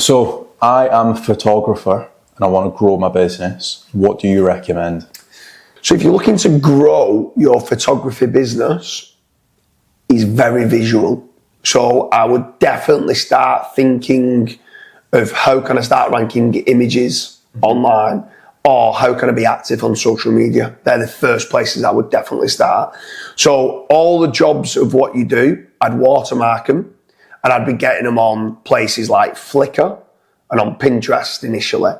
So I am a photographer and I want to grow my business. What do you recommend? So if you're looking to grow your photography business, it's very visual. So I would definitely start thinking of how can I start ranking images online, or how can I be active on social media? They're the first places I would definitely start. So all the jobs of what you do, I'd watermark them, and I'd be getting them on places like Flickr and on Pinterest initially.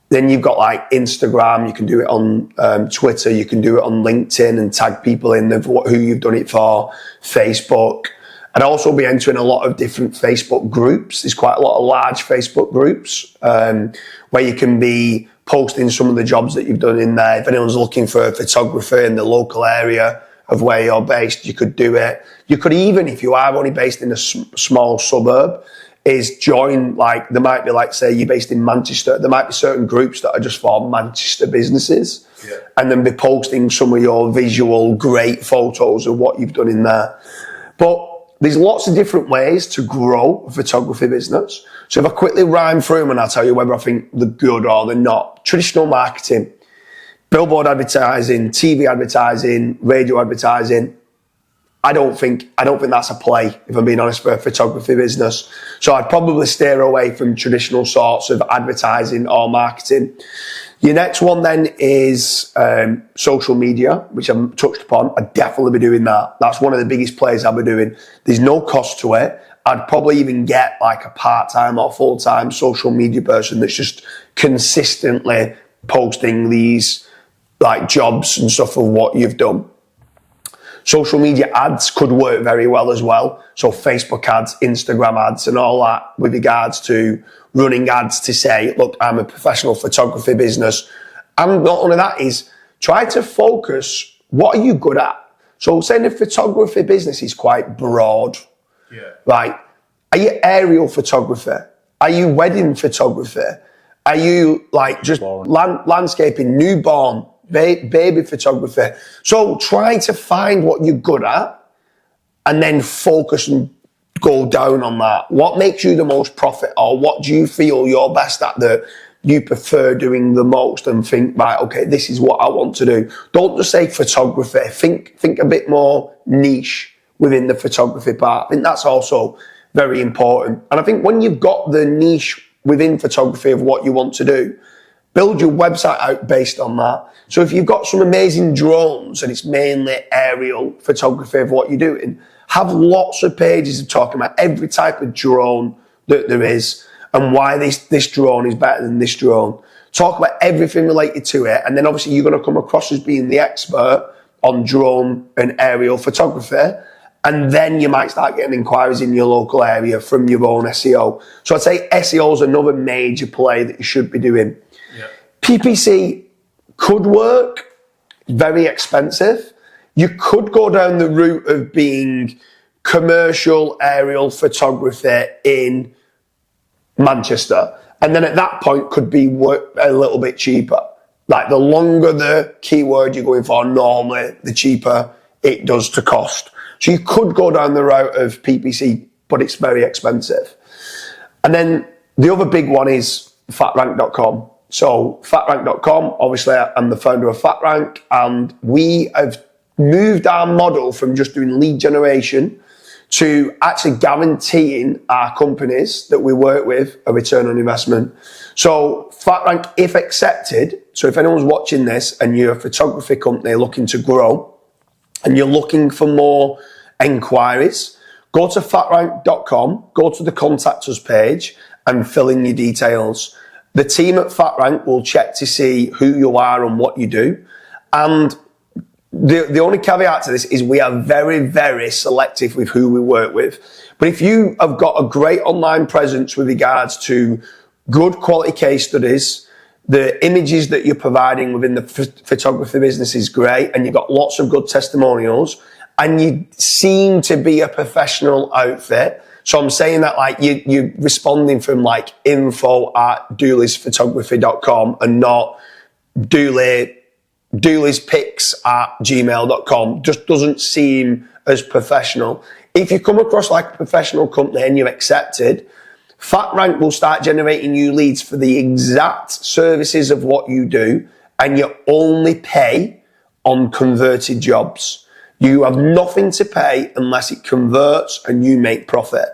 Then you've got like Instagram, you can do it on Twitter, you can do it on LinkedIn and tag people in of who you've done it for, Facebook. I'd also be entering a lot of different Facebook groups. There's quite a lot of large Facebook groups where you can be posting some of the jobs that you've done in there. If anyone's looking for a photographer in the local area of where you're based, you could do it. You could even, if you are only based in a small suburb, is join, like, there might be, like, say you're based in Manchester, there might be certain groups that are just for Manchester businesses, and then be posting some of your visual great photos of what you've done in there. But there's lots of different ways to grow a photography business. So if I quickly rhyme through them and I'll tell you whether I think they're good or they're not. Traditional marketing, billboard advertising, TV advertising, radio advertising. I don't think that's a play, if I'm being honest, for a photography business. So I'd probably steer away from traditional sorts of advertising or marketing. Your next one then is social media, which I've touched upon. I'd definitely be doing that. That's one of the biggest plays I'll be doing. There's no cost to it. I'd probably even get like a part-time or full-time social media person that's just consistently posting these like jobs and stuff of what you've done. Social media ads could work very well as well. So Facebook ads, Instagram ads and all that with regards to running ads to say, look, I'm a professional photography business. And not only that is try to focus, what are you good at? So saying the photography business is quite broad, right? Are you aerial photography? Are you wedding photography? Are you like just landscaping, newborn, baby photography? So try to find what you're good at and then focus and go down on that. What makes you the most profit, or what do you feel you're best at that you prefer doing the most, and think, right, okay, this is what I want to do. Don't just say photography. Think a bit more niche within the photography part. I think that's also very important. And I think when you've got the niche within photography of what you want to do, build your website out based on that. So if you've got some amazing drones and it's mainly aerial photography of what you're doing, have lots of pages of talking about every type of drone that there is and why this drone is better than this drone. Talk about everything related to it, and then obviously you're going to come across as being the expert on drone and aerial photography, and then you might start getting inquiries in your local area from your own SEO. So I'd say SEO is another major play that you should be doing. PPC could work, very expensive. You could go down the route of being commercial aerial photography in Manchester, and then at that point could be a little bit cheaper. Like the longer the keyword you're going for, normally the cheaper it does to cost. So you could go down the route of PPC, but it's very expensive. And then the other big one is FatRank.com. So FatRank.com, obviously I'm the founder of FatRank, and we have moved our model from just doing lead generation to actually guaranteeing our companies that we work with a return on investment. So FatRank, if accepted, so if anyone's watching this and you're a photography company looking to grow and you're looking for more enquiries, go to fatrank.com, go to the contact us page and fill in your details. The team at FatRank will check to see who you are and what you do. And the only caveat to this is we are very, very selective with who we work with. But if you have got a great online presence with regards to good quality case studies, the images that you're providing within the photography business is great, and you've got lots of good testimonials, and you seem to be a professional outfit. So I'm saying that like you're responding from like info@dooley'sphotography.com and not dooleyspics@gmail.com. Just doesn't seem as professional. If you come across like a professional company and you're accepted, FatRank will start generating you leads for the exact services of what you do, and you only pay on converted jobs. You have nothing to pay unless it converts and you make profit.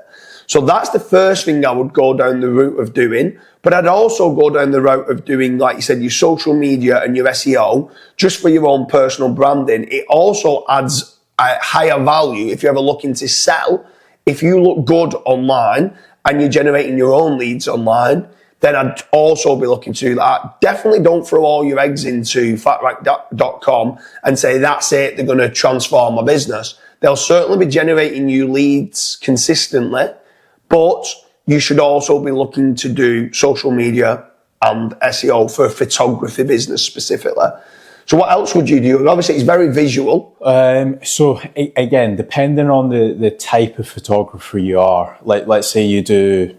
So that's the first thing I would go down the route of doing. But I'd also go down the route of doing, like you said, your social media and your SEO just for your own personal branding. It also adds a higher value if you're ever looking to sell. If you look good online and you're generating your own leads online, then I'd also be looking to do that. Definitely don't throw all your eggs into fatrank.com and say, that's it, they're going to transform my business. They'll certainly be generating you leads consistently, but you should also be looking to do social media and SEO for a photography business specifically. So what else would you do? Obviously, it's very visual. So again, depending on the type of photographer you are, like let's say you do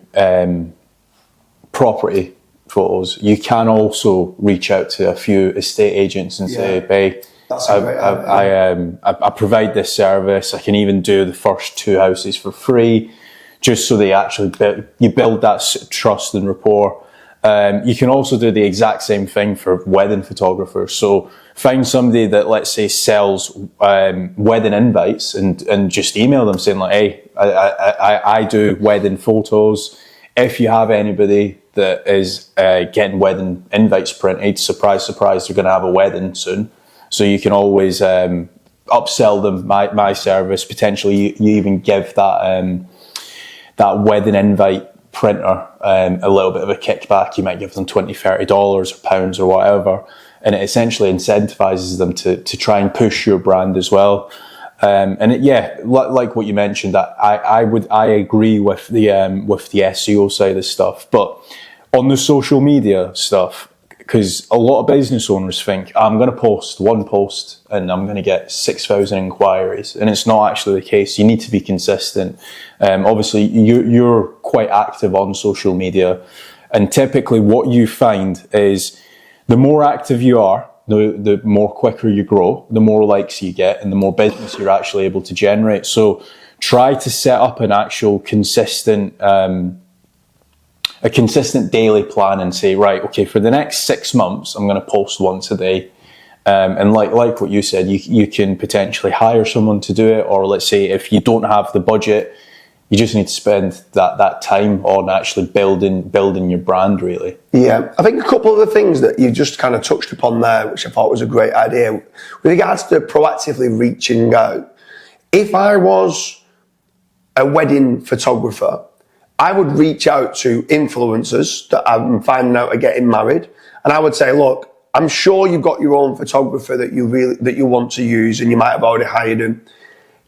property photos, you can also reach out to a few estate agents and say, hey, I provide this service. I can even do the first 2 houses for free, just so they actually build that trust and rapport. You can also do the exact same thing for wedding photographers. So find somebody that, let's say, sells wedding invites and just email them saying like, hey, I do wedding photos. If you have anybody that is getting wedding invites printed, surprise, surprise, they're going to have a wedding soon. So you can always upsell them my service. Potentially, you even give that wedding invite printer a little bit of a kickback. You might give them $20, $30 or pounds or whatever, and it essentially incentivizes them to try and push your brand as well. Like what you mentioned, I agree with the SEO side of stuff, but on the social media stuff, because a lot of business owners think, I'm going to post one post and I'm going to get 6,000 inquiries, and it's not actually the case. You need to be consistent. Obviously, you're quite active on social media, and typically what you find is the more active you are, the more quicker you grow, the more likes you get, and the more business you're actually able to generate. So try to set up an actual consistent daily plan and say, right, okay, for the next 6 months, I'm going to post once a day. And like what you said, you can potentially hire someone to do it, or let's say if you don't have the budget, you just need to spend that time on actually building your brand, really. Yeah, I think a couple of the things that you just kind of touched upon there, which I thought was a great idea, with regards to proactively reaching out. If I was a wedding photographer, I would reach out to influencers that I'm finding out are getting married, and I would say, look, I'm sure you've got your own photographer that you want to use, and you might have already hired him.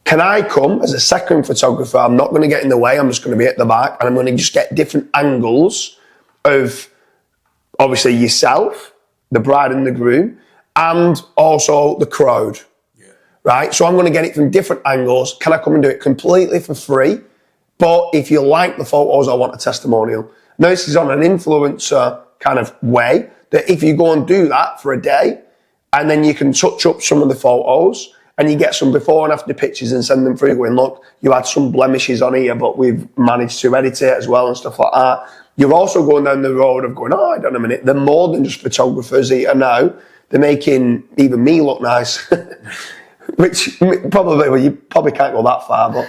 Can I come as a second photographer? I'm not going to get in the way. I'm just going to be at the back, and I'm going to just get different angles of, obviously, yourself, the bride and the groom, and also the crowd. Yeah. Right? So I'm going to get it from different angles. Can I come and do it completely for free? But if you like the photos, I want a testimonial. Now, this is on an influencer kind of way, that if you go and do that for a day, and then you can touch up some of the photos, and you get some before and after pictures and send them through going, look, you had some blemishes on here, but we've managed to edit it as well and stuff like that. You're also going down the road of going, oh, hold on a minute, they're more than just photographers here now. They're making even me look nice, which probably, well, you probably can't go that far, but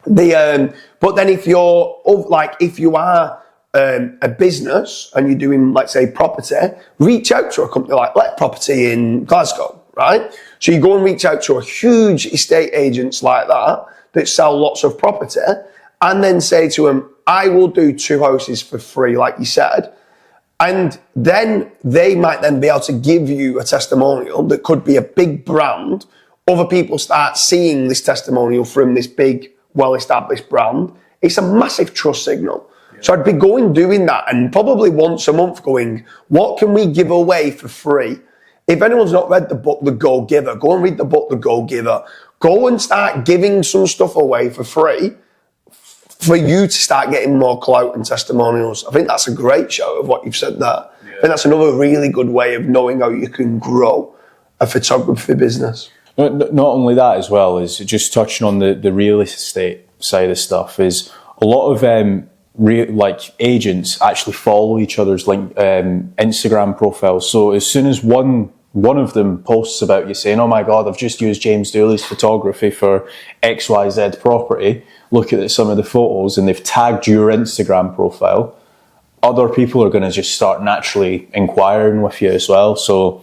but then if you are a business and you're doing, let's say, property, reach out to a company like Let Property in Glasgow, right? So you go and reach out to a huge estate agents like that sell lots of property, and then say to them, I will do 2 houses for free, like you said. And then they might then be able to give you a testimonial that could be a big brand. Other people start seeing this testimonial from this big, well-established brand. It's a massive trust signal. Yeah. So I'd be doing that, and probably once a month going, what can we give away for free? If anyone's not read the book, The Go Giver, go and read the book, The Go Giver. Go and start giving some stuff away for free for you to start getting more clout and testimonials. I think that's a great show of what you've said there. Yeah. I think that's another really good way of knowing how you can grow a photography business. Not only that as well, is just touching on the real estate side of stuff, is a lot of like agents actually follow each other's Instagram profiles. So as soon as one of them posts about you saying, "Oh my God, I've just used James Dooley's photography for XYZ property. Look at some of the photos," and they've tagged your Instagram profile, other people are going to just start naturally inquiring with you as well. So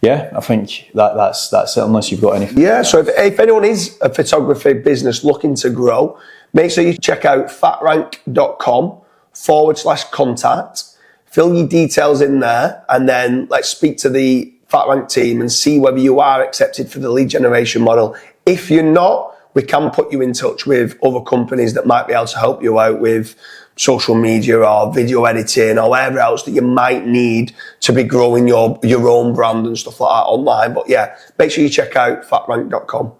yeah, I think that's it, unless you've got anything. Yeah, so if anyone is a photography business looking to grow, make sure you check out fatrank.com/contact. Fill your details in there, and then let's speak to the FatRank team and see whether you are accepted for the lead generation model. If you're not, we can put you in touch with other companies that might be able to help you out with social media or video editing or whatever else that you might need to be growing your own brand and stuff like that online. But yeah, make sure you check out fatrank.com.